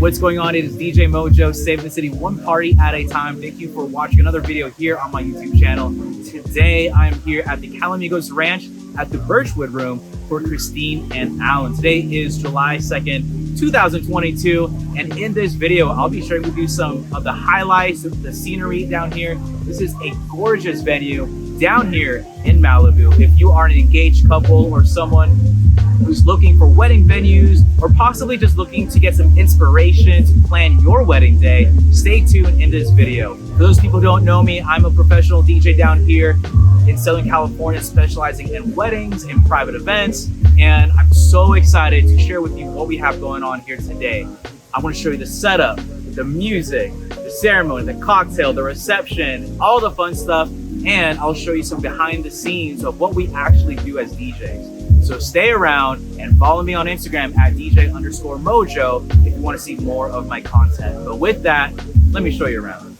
What's going on? It is DJ MOJOE, saving the city one party at a time. Thank you for watching another video here on my YouTube channel. Today, I am here at the Calamigos Ranch at the Birchwood Room for Christine and Alan. Today is July 2nd, 2022, and in this video, I'll be sharing with you some of the highlights of the scenery down here. This is a gorgeous venue down here in Malibu. If you are an engaged couple or someone who's looking for wedding venues or possibly just looking to get some inspiration to plan your wedding day, stay tuned in this video. For those people who don't know me, I'm a professional DJ down here in Southern California, specializing in weddings and private events. And I'm so excited to share with you what we have going on here today. I want to show you the setup, the music, the ceremony, the cocktail, the reception, all the fun stuff. And I'll show you some behind the scenes of what we actually do as DJs. So stay around and follow me on Instagram at DJ_MOJOE if you want to see more of my content. But with that, let me show you around.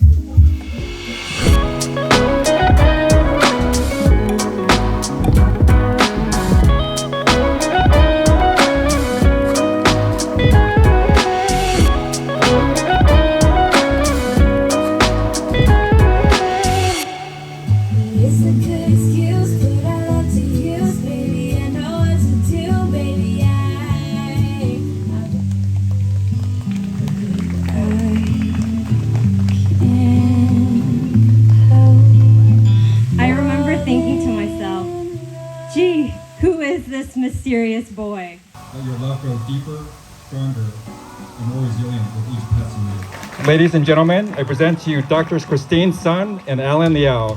Mysterious boy. Let your love grow deeper, stronger, and more resilient with each passing year. Ladies and gentlemen, I present to you Doctors Christine's son and Alan Liao.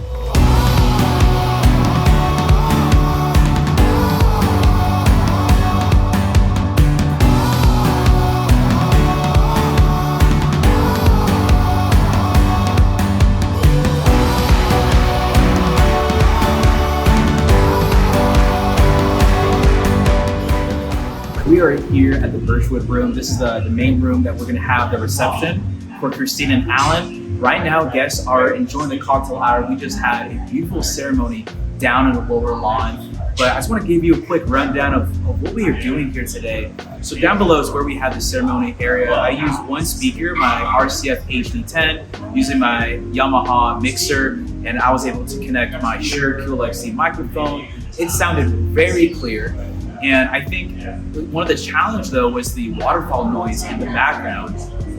We are here at the Birchwood Room. This is the main room that we're going to have the reception for Christine and Alan. Right now, guests are enjoying the cocktail hour. We just had a beautiful ceremony down in the lower lawn. But I just want to give you a quick rundown of what we are doing here today. So down below is where we have the ceremony area. I used one speaker, my RCF HD10, using my Yamaha mixer, and I was able to connect my Shure QLXC microphone. It sounded very clear. And I think one of the challenge though was the waterfall noise in the background.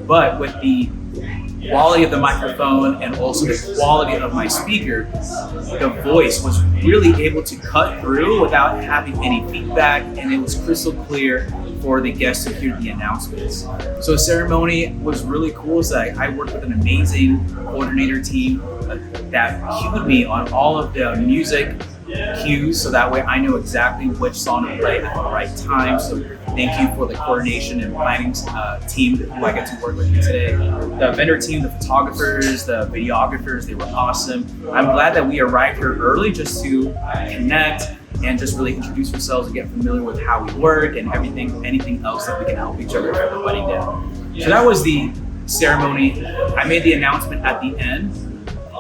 But with the quality of the microphone and also the quality of my speaker, the voice was really able to cut through without having any feedback, and it was crystal clear for the guests to hear the announcements. So the ceremony was really cool. So I worked with an amazing coordinator team that cued me on all of the music cues, so that way I know exactly which song to play at the right time. So thank you for the coordination and planning team who I get to work with today. The vendor team, the photographers, the videographers, they were awesome. I'm glad that we arrived here early just to connect and just really introduce ourselves and get familiar with how we work and anything else that we can help each other for the wedding day. So that was the ceremony. I made the announcement at the end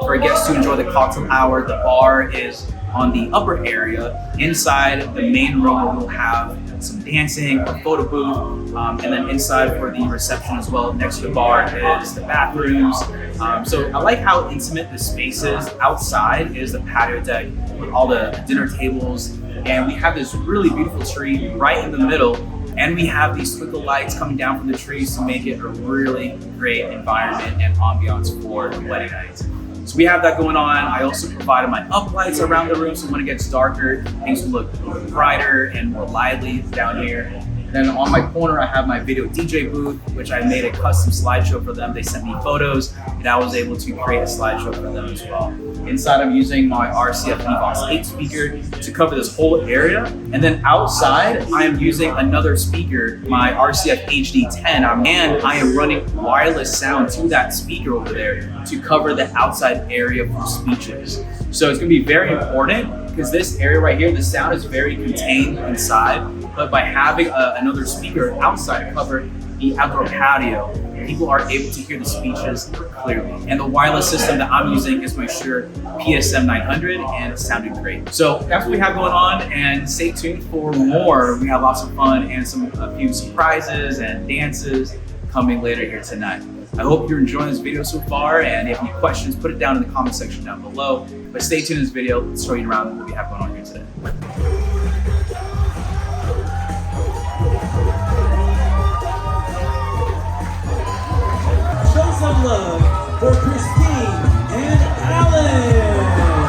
for guests to enjoy the cocktail hour. The bar is on the upper area. Inside the main room, we'll have some dancing, a photo booth, and then inside for the reception as well, next to the bar is the bathrooms. So I like how intimate the space is. Outside is the patio deck with all the dinner tables, and we have this really beautiful tree right in the middle, and we have these twinkle lights coming down from the trees to make it a really great environment and ambiance for the wedding night. So we have that going on. I also provided my uplights around the room, so when it gets darker, things will look brighter and more lively down here. And then on my corner, I have my video DJ booth, which I made a custom slideshow for them. They sent me photos, and I was able to create a slideshow for them as well. Inside, I'm using my RCF Vows 8 speaker to cover this whole area. And then outside, I am using another speaker, my RCF HD10, and I am running wireless sound to that speaker over there to cover the outside area for speeches. So it's gonna be very important because this area right here, the sound is very contained inside, but by having another speaker outside cover the outdoor patio, people are able to hear the speeches clearly. And the wireless system that I'm using is my Shure PSM 900, and it's sounding great. So that's what we have going on, and stay tuned for more. We have lots of fun and a few surprises and dances coming later here tonight. I hope you're enjoying this video so far, and if you have any questions, put it down in the comment section down below. But stay tuned in this video. Let's show you around what we have going on here today. Show some love for Christine and Alan.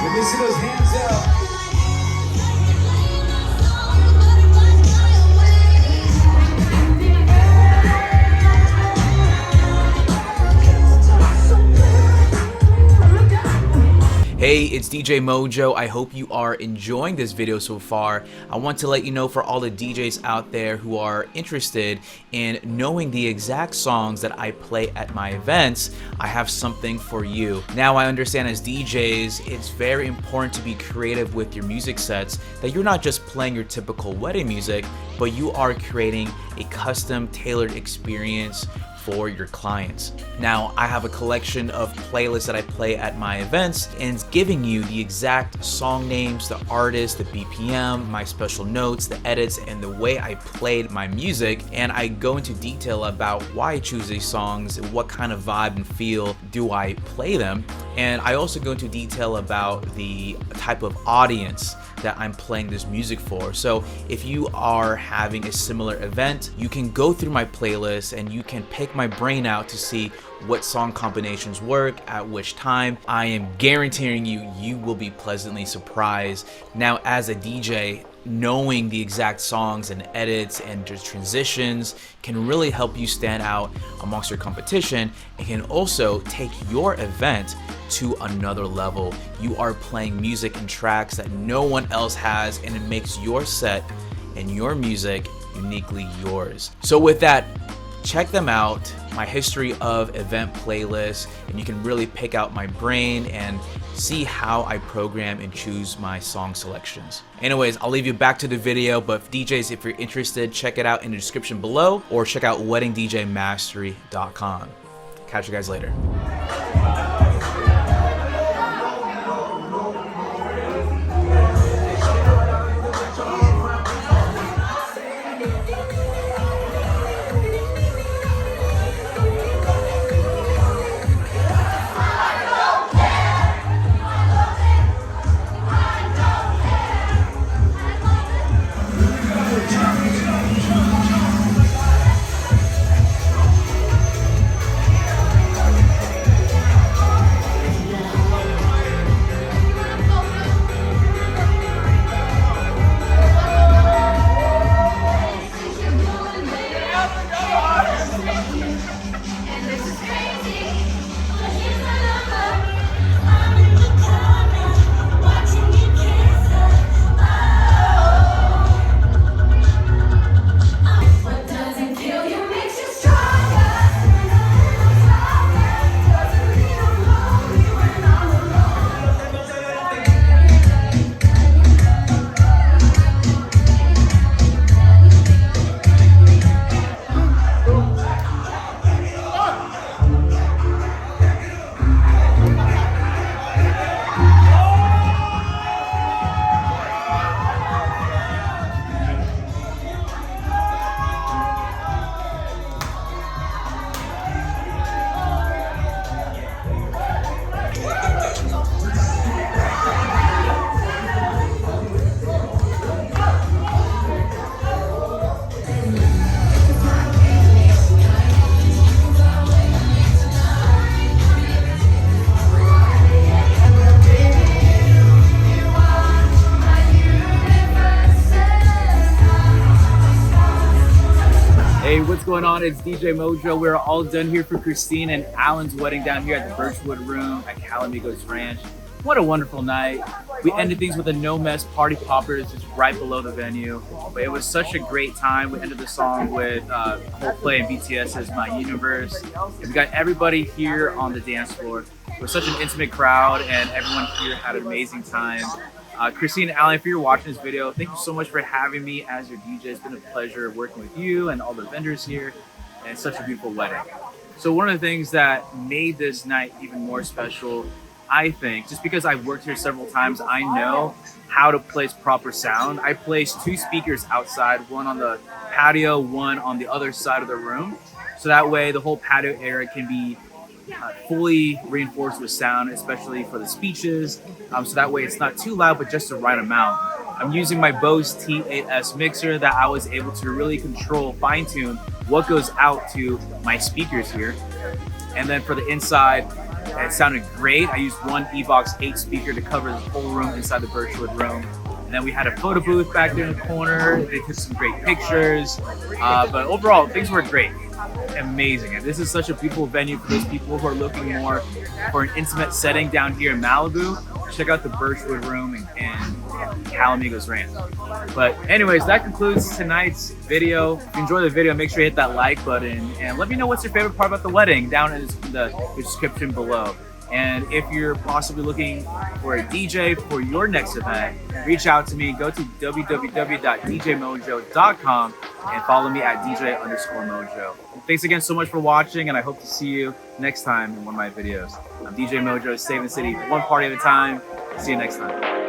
Let me see those hands out. Hey, it's DJ MOJOE. I hope you are enjoying this video so far. I want to let you know, for all the DJs out there who are interested in knowing the exact songs that I play at my events, I have something for you. Now, I understand as DJs, it's very important to be creative with your music sets, that you're not just playing your typical wedding music, but you are creating a custom tailored experience for your clients. Now, I have a collection of playlists that I play at my events, and it's giving you the exact song names, the artists, the BPM, my special notes, the edits, and the way I played my music. And I go into detail about why I choose these songs, what kind of vibe and feel do I play them. And I also go into detail about the type of audience that I'm playing this music for. So if you are having a similar event, you can go through my playlist and you can pick my brain out to see what song combinations work at which time. I am guaranteeing you will be pleasantly surprised. Now, as a DJ, knowing the exact songs and edits and just transitions can really help you stand out amongst your competition, and can also take your event to another level. You are playing music and tracks that no one else has, and it makes your set and your music uniquely yours. So with that, check them out, my history of event playlists, and you can really pick out my brain and see how I program and choose my song selections. Anyways, I'll leave you back to the video, but DJs, if you're interested, check it out in the description below, or check out weddingdjmastery.com. Catch you guys later. Hey, what's going on? It's DJ MOJOE. We're all done here for Christine and Alan's wedding down here at the Birchwood Room at Calamigos Ranch. What a wonderful night. We ended things with a no mess party poppers just right below the venue. But it was such a great time. We ended the song with Coldplay and BTS's My Universe. And we got everybody here on the dance floor. It was such an intimate crowd and everyone here had an amazing time. Christine and Alan, if you're watching this video, thank you so much for having me as your DJ. It's been a pleasure working with you and all the vendors here, and it's such a beautiful wedding. So one of the things that made this night even more special, I think, just because I've worked here several times, I know how to place proper sound. I placed 2 speakers outside, one on the patio, one on the other side of the room. So that way the whole patio area can be fully reinforced with sound, especially for the speeches. So that way it's not too loud, but just the right amount. I'm using my Bose T8S mixer that I was able to really control, fine tune what goes out to my speakers here. And then for the inside, it sounded great. I used one Evox 8 speaker to cover the whole room inside the Birchwood Room. And then we had a photo booth back there in the corner. They took some great pictures. But overall, things were great. Amazing. And this is such a beautiful venue for those people who are looking more for an intimate setting down here in Malibu. Check out the Birchwood Room and Calamigos Ranch. But anyways, that concludes tonight's video. If you enjoyed the video, make sure you hit that like button and let me know what's your favorite part about the wedding down in the description below. And if you're possibly looking for a DJ for your next event, reach out to me. Go to www.djmojoe.com and follow me at DJ_Mojo. Thanks again so much for watching, and I hope to see you next time in one of my videos. I'm DJ MOJOE, saving the city one party at a time. See you next time.